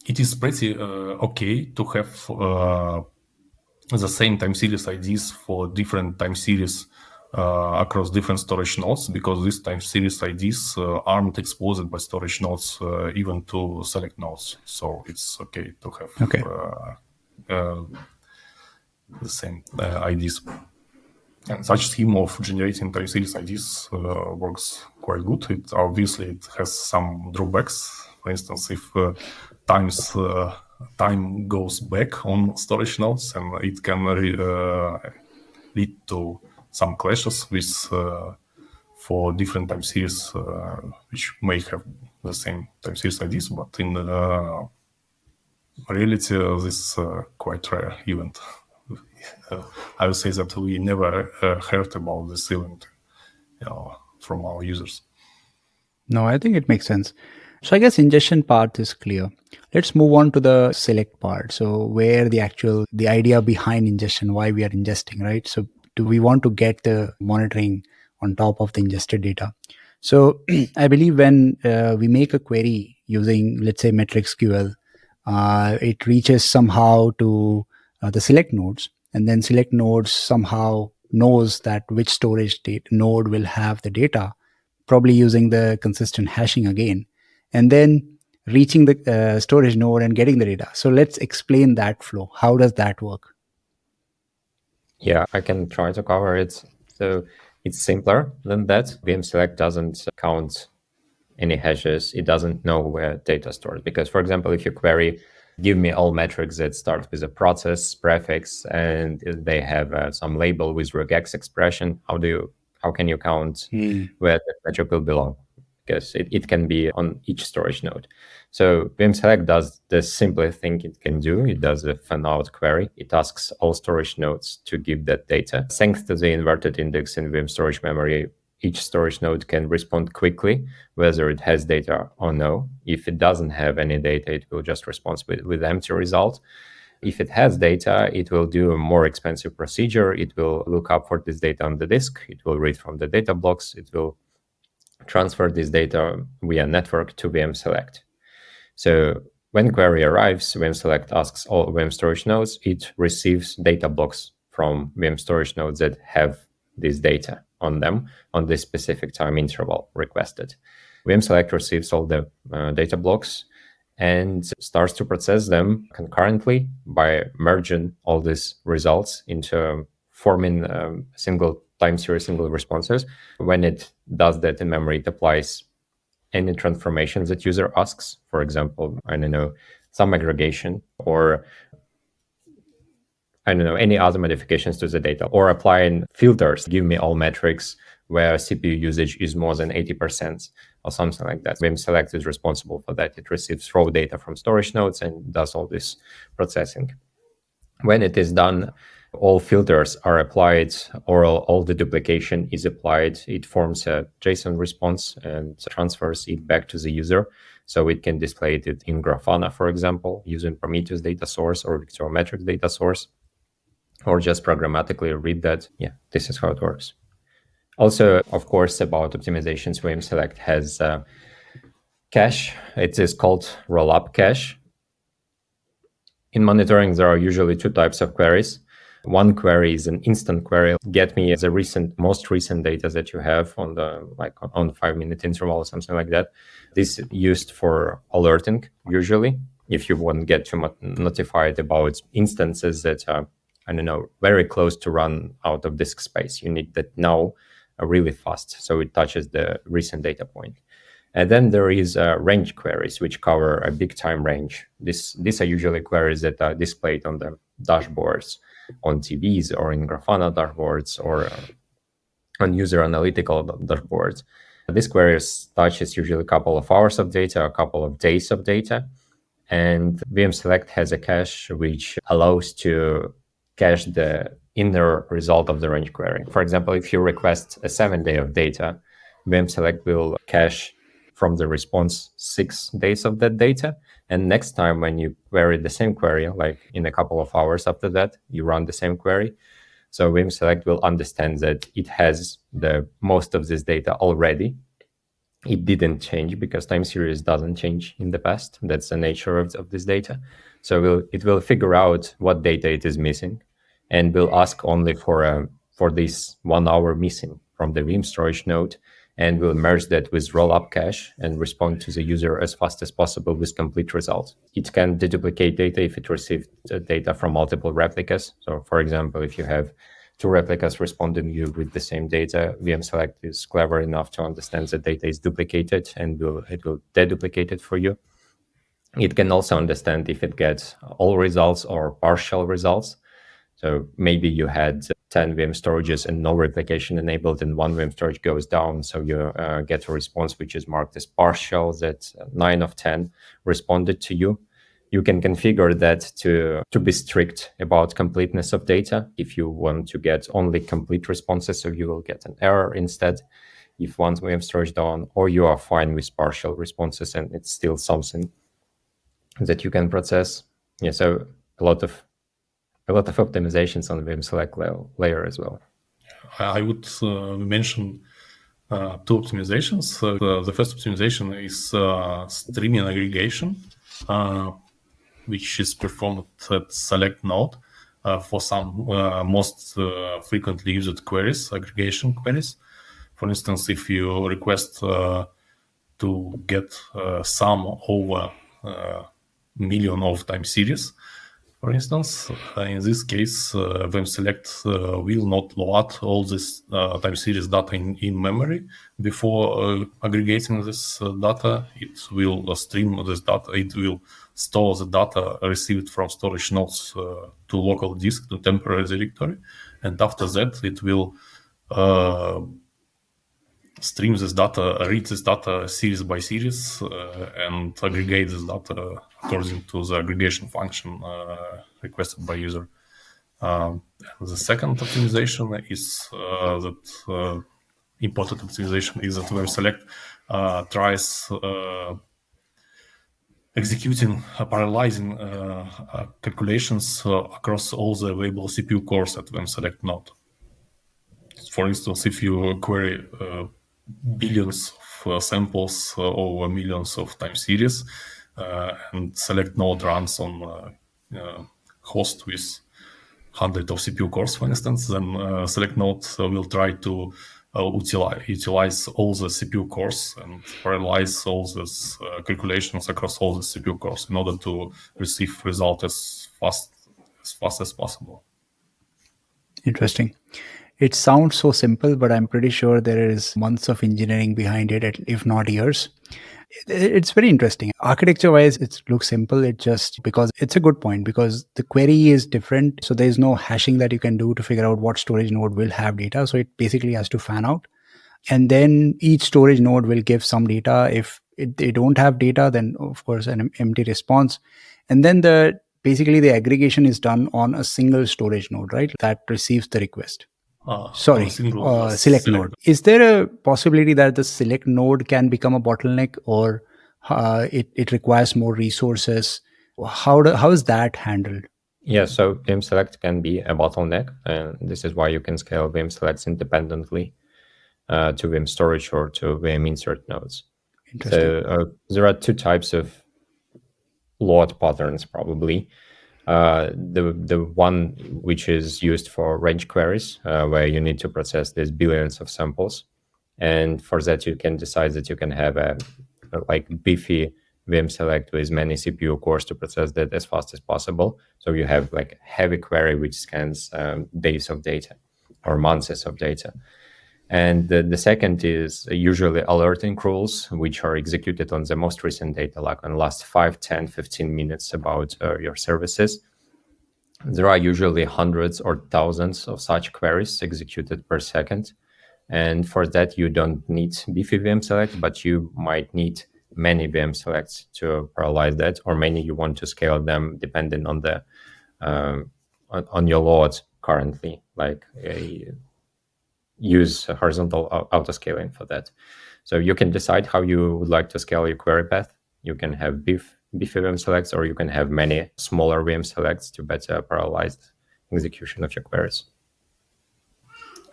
Speaker 3: It is pretty okay to have the same time series IDs for different time series across different storage nodes, because these time series IDs aren't exposed by storage nodes even to select nodes. So it's okay to have the same IDs. And such scheme of generating time series IDs works quite good. It has some drawbacks. For instance, if time goes back on storage nodes, and it can lead to some clashes with for different time series which may have the same time series IDs, but in reality, this is quite rare event. I would say that we never heard about this event from our users.
Speaker 1: No, I think it makes sense. So I guess ingestion part is clear. Let's move on to the select part. So where the idea behind ingestion, why we are ingesting, right? So do we want to get the monitoring on top of the ingested data? So I believe when we make a query using, let's say, MetricsQL, it reaches somehow to the select nodes, and then select nodes somehow knows that which storage node will have the data, probably using the consistent hashing again, and then reaching the storage node and getting the data. So let's explain that flow. How does that work?
Speaker 2: Yeah, I can try to cover it. So it's simpler than that. VMSelect doesn't count any hashes. It doesn't know where data is stored. Because, for example, if you query, give me all metrics that start with a process prefix and they have some label with regex expression, how can you count where the metric will belong? Because it can be on each storage node. So VMSelect does the simplest thing it can do. It does a fan-out query. It asks all storage nodes to give that data. Thanks to the inverted index in VM storage memory, each storage node can respond quickly, whether it has data or no. If it doesn't have any data, it will just respond with empty result. If it has data, it will do a more expensive procedure. It will look up for this data on the disk. It will read from the data blocks. It will transfer this data via network to VMSelect. So when query arrives, VMSelect asks all VM storage nodes. It receives data blocks from VM storage nodes that have this data on them on this specific time interval requested. VMSelect receives all the data blocks and starts to process them concurrently by merging all these results into forming single time series, single responses. When it does that in memory, it applies any transformations that user asks. For example, some aggregation or any other modifications to the data, or applying filters, give me all metrics where CPU usage is more than 80% or something like that. VMSelect is responsible for that. It receives raw data from storage nodes and does all this processing. When it is done, all filters are applied, or all the duplication is applied. It forms a JSON response and transfers it back to the user. So it can display it in Grafana, for example, using Prometheus data source or Vitoriametrics data source, or just programmatically read that. Yeah, this is how it works. Also, of course, about optimizations, VMSelect has cache. It is called rollup cache. In monitoring, there are usually two types of queries. One query is an instant query. Get me the most recent data that you have on the on 5-minute interval or something like that. This is used for alerting usually. If you want to get too notified about instances that are, very close to run out of disk space, you need that now really fast, so it touches the recent data point. And then there is range queries, which cover a big time range. These are usually queries that are displayed on the dashboards, on TVs, or in Grafana dashboards, or on user analytical dashboards. This queries touches usually a couple of hours of data, a couple of days of data. And VMSelect has a cache which allows to cache the inner result of the range query. For example, if you request a 7-day of data, VMSelect will cache from the response 6 days of that data, And next time when you query the same query, like in a couple of hours after that, you run the same query. So Vim Select will understand that it has the most of this data already. It didn't change because time series doesn't change in the past. That's the nature of this data. So it will figure out what data it is missing, and will ask only for this 1 hour missing from the Vim storage node, and will merge that with rollup cache and respond to the user as fast as possible with complete results. It can deduplicate data if it received data from multiple replicas. So for example, if you have two replicas responding you with the same data, VM Select is clever enough to understand that data is duplicated, and it will deduplicate it for you. It can also understand if it gets all results or partial results. So maybe you had 10 VM storages and no replication enabled, and one VM storage goes down. So you get a response which is marked as partial, that 9 of 10 responded to you. You can configure that to be strict about completeness of data. If you want to get only complete responses, so you will get an error instead if one VM storage down, or you are fine with partial responses and it's still something that you can process. Yeah, so a lot of optimizations on Vim Select layer as well.
Speaker 3: I would mention two optimizations. The first optimization is streaming aggregation, which is performed at select node for some most frequently used queries, aggregation queries. For instance, if you request to get sum over million of time series, for instance, in this case, Vim Select will not load all this time series data in memory before aggregating this data. It will stream this data. It will store the data received from storage nodes to local disk, to temporary directory, and after that, it will stream this data, read this data series by series, and aggregate this data according to the aggregation function requested by user. The second optimization is that important optimization is that Vim Select tries executing, parallelizing calculations across all the available CPU cores at Vim Select node. For instance, if you query billions of samples over millions of time series, and Select node runs on host with hundreds of CPU cores, for instance, then Select node will try to utilize all the CPU cores and parallelize all these calculations across all the CPU cores in order to receive result as fast as possible.
Speaker 1: Interesting. It sounds so simple, but I'm pretty sure there is months of engineering behind it, if not years. It's very interesting. Architecture wise, it looks simple. It just because it's a good point, because the query is different. So there's no hashing that you can do to figure out what storage node will have data. So it basically has to fan out. And then each storage node will give some data. If they don't have data, then of course an empty response. And then basically the aggregation is done on a single storage node, right? That receives the request. Select node. Is there a possibility that the select node can become a bottleneck, or it requires more resources? How is that handled?
Speaker 2: Yeah, so Vim Select can be a bottleneck, and this is why you can scale Vim Selects independently to Vim storage or to Vim insert nodes. So there are two types of load patterns probably. The one which is used for range queries, where you need to process these billions of samples, and for that you can decide that you can have a beefy Vim Select with many CPU cores to process that as fast as possible. So you have like heavy query which scans days of data or months of data. And the second is usually alerting rules, which are executed on the most recent data, like on the last 5, 10, 15 minutes about your services. There are usually hundreds or thousands of such queries executed per second. And for that, you don't need beefy VM Select, but you might need many VM Selects to parallelize that, or many you want to scale them depending on the on your load currently, like use horizontal autoscaling for that. So you can decide how you would like to scale your query path. You can have beefy VM selects, or you can have many smaller VM selects to better parallelize execution of your queries.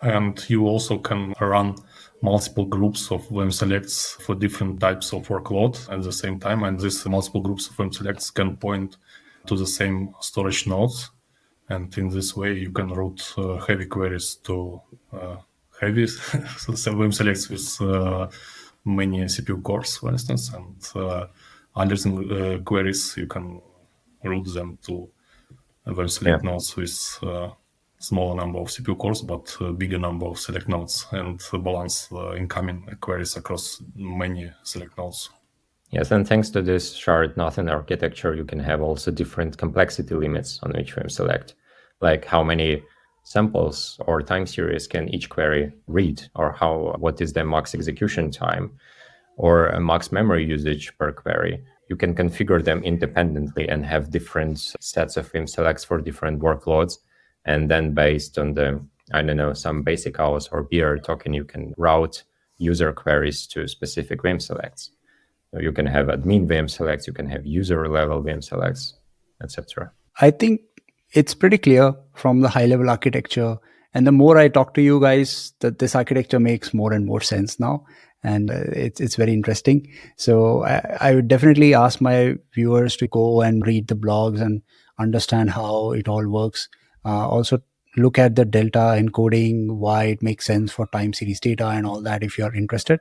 Speaker 3: And you also can run multiple groups of VM selects for different types of workload at the same time. And these multiple groups of VM selects can point to the same storage nodes. And in this way, you can route heavy queries to heavy VM selects with many CPU cores, for instance. And other queries, you can route them to VM select nodes with smaller number of CPU cores, but bigger number of select nodes, and balance incoming queries across many select nodes.
Speaker 2: Yes, and thanks to this shard nothing architecture, you can have also different complexity limits on which VM select, like how many samples or time series can each query read, or what is the max execution time, or a max memory usage per query. You can configure them independently and have different sets of VM selects for different workloads. And then based on some basic hours or beer token, you can route user queries to specific VM selects. So you can have admin VM selects, you can have user level VM selects, etc.
Speaker 1: I think it's pretty clear from the high level architecture. And the more I talk to you guys, that this architecture makes more and more sense now. And it's very interesting. So I would definitely ask my viewers to go and read the blogs and understand how it all works. Also look at the delta encoding, why it makes sense for time series data and all that if you're interested.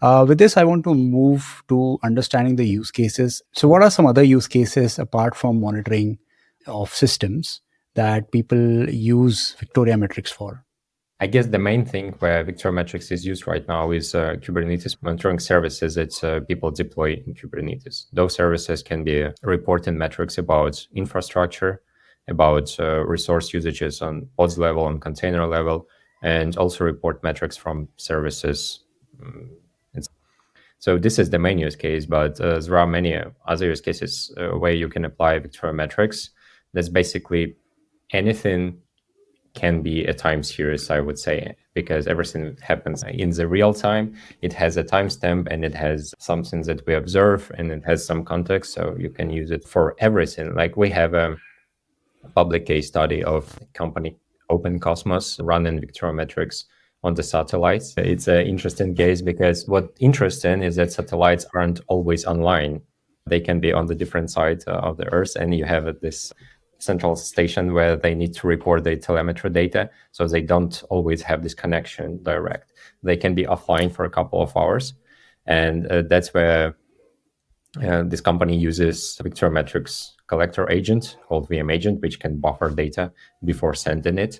Speaker 1: With this, I want to move to understanding the use cases. So what are some other use cases apart from monitoring of systems that people use Victoriametrics for?
Speaker 2: I guess the main thing where Vitoriametrics is used right now is Kubernetes monitoring services that people deploy in Kubernetes. Those services can be reporting metrics about infrastructure, about resource usages on pods level, on container level, and also report metrics from services. So this is the main use case, but there are many other use cases where you can apply Vitoriametrics. That's basically anything can be a time series, I would say, because everything happens in the real time. It has a timestamp and it has something that we observe and it has some context. So you can use it for everything. Like we have a public case study of company Open Cosmos running Vitoriametrics on the satellites. It's an interesting case because what interesting is that satellites aren't always online. They can be on the different sides of the Earth, and you have this central station where they need to report their telemetry data, so they don't always have this connection direct. They can be offline for a couple of hours, and that's where this company uses Vitoriametrics collector agent called VM agent, which can buffer data before sending it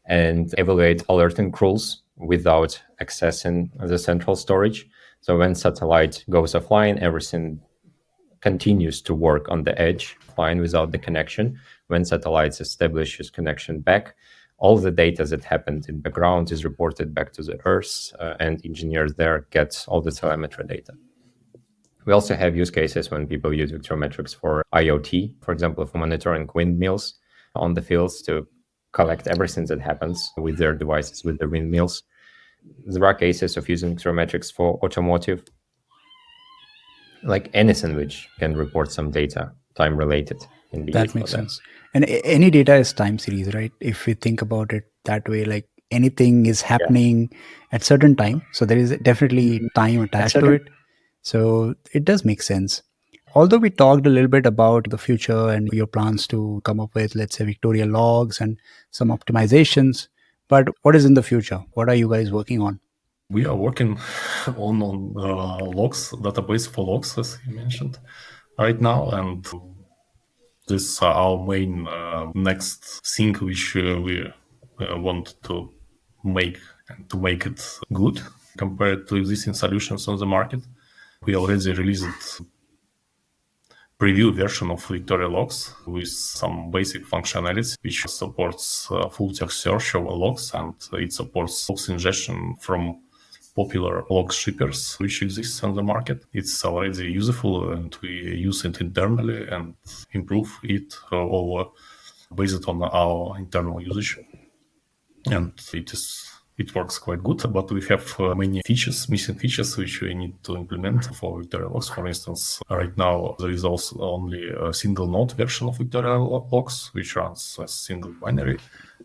Speaker 2: and evaluate alerting rules without accessing the central storage. So when satellite goes offline, everything continues to work on the edge, fine without the connection. When satellites establishes connection back, all the data that happened in background is reported back to the Earth, and engineers there get all the telemetry data. We also have use cases when people use Vitoriametrics for IoT, for example, for monitoring windmills on the fields to collect everything that happens with their devices, with the windmills. There are cases of using Vitoriametrics for automotive, like anything which can report some data, time related.
Speaker 1: That makes sense. And any data is time series, right? If we think about it that way, like anything is happening at certain time. So there is definitely time attached to it. So it does make sense. Although we talked a little bit about the future and your plans to come up with, let's say, Victoria logs and some optimizations, but what is in the future? What are you guys working on?
Speaker 3: We are working on logs, database for logs, as you mentioned, right now. And this is our main next thing which we want to make, and to make it good compared to existing solutions on the market. We already released preview version of Victoria logs with some basic functionality, which supports full text search of logs, and it supports logs ingestion from popular log shippers which exist on the market. It's already useful, and we use it internally and improve it over based on our internal usage. And it is it works quite good, but we have many missing features, which we need to implement for VictoriaLogs. For instance, right now there is also only a single node version of VictoriaLogs, which runs as single binary,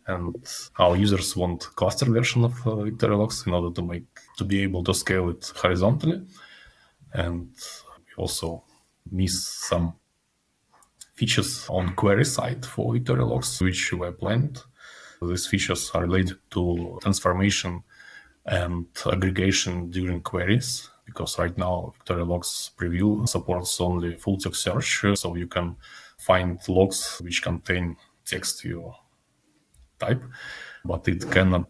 Speaker 3: and our users want cluster version of VictoriaLogs in order to be able to scale it horizontally. And we also miss some features on query side for VictoriaLogs, which were planned. These features are related to transformation and aggregation during queries, because right now VictoriaLogs preview supports only full text search, so you can find logs which contain text you type, but it cannot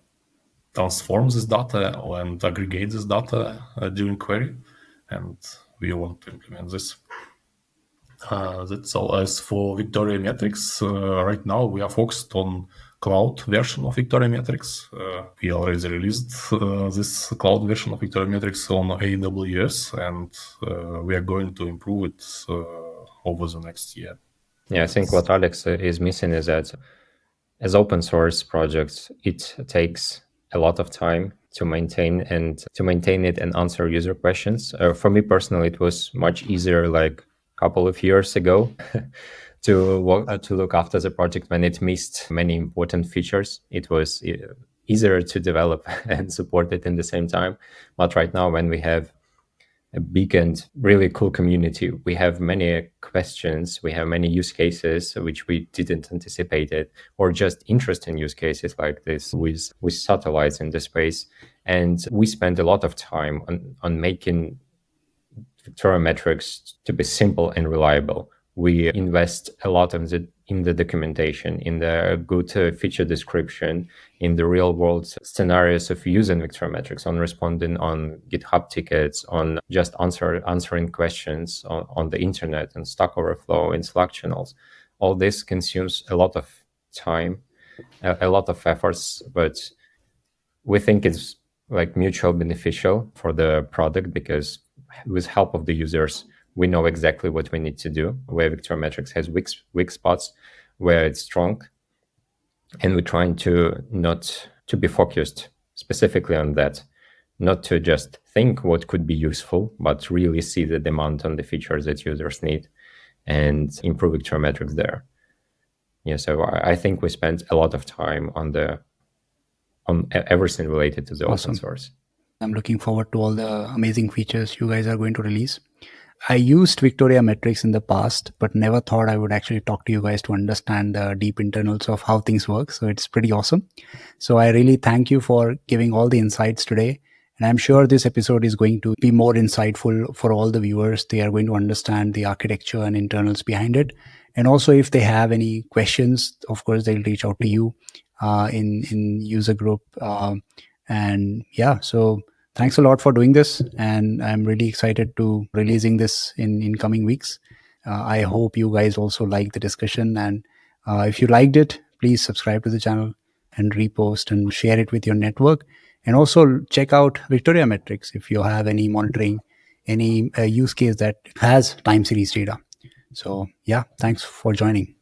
Speaker 3: transform this data and aggregate this data during query, and we want to implement this. That's all. As for Vitoriametrics, right now we are focused on cloud version of Vitoriametrics. We already released this cloud version of Vitoriametrics on AWS, and we are going to improve it over the next year.
Speaker 2: Yeah, I think what Alex is missing is that as open source projects, it takes a lot of time to maintain it and answer user questions. For me personally, it was much easier like a couple of years ago to look after the project when it missed many important features. It was easier to develop and support it in the same time. But right now, when we have a big and really cool community, we have many questions, we have many use cases which we didn't anticipate it, or just interesting use cases like this with satellites in the space. And we spend a lot of time on making Vitoriametrics to be simple and reliable. We invest a lot in the documentation, in the good feature description, in the real world scenarios of using Vitoriametrics, on responding on GitHub tickets, on just answering questions on the internet and Stack Overflow in Slack channels. All this consumes a lot of time, a lot of efforts, but we think it's like mutual beneficial for the product, because with help of the users, we know exactly what we need to do, where Vitoriametrics has weak spots, where it's strong. And we're trying to not to be focused specifically on that, not to just think what could be useful, but really see the demand on the features that users need and improve Vitoriametrics there. Yeah, so I think we spent a lot of time on everything related to the open source.
Speaker 1: I'm looking forward to all the amazing features you guys are going to release. I used Vitoriametrics in the past, but never thought I would actually talk to you guys to understand the deep internals of how things work. So it's pretty awesome. So I really thank you for giving all the insights today. And I'm sure this episode is going to be more insightful for all the viewers. They are going to understand the architecture and internals behind it. And also, if they have any questions, of course, they'll reach out to you in user group. And yeah, so thanks a lot for doing this, and I'm really excited to releasing this in coming weeks. I hope you guys also like the discussion, and if you liked it, please subscribe to the channel and repost and share it with your network. And also check out Vitoriametrics if you have any monitoring, any use case that has time series data. So yeah, thanks for joining.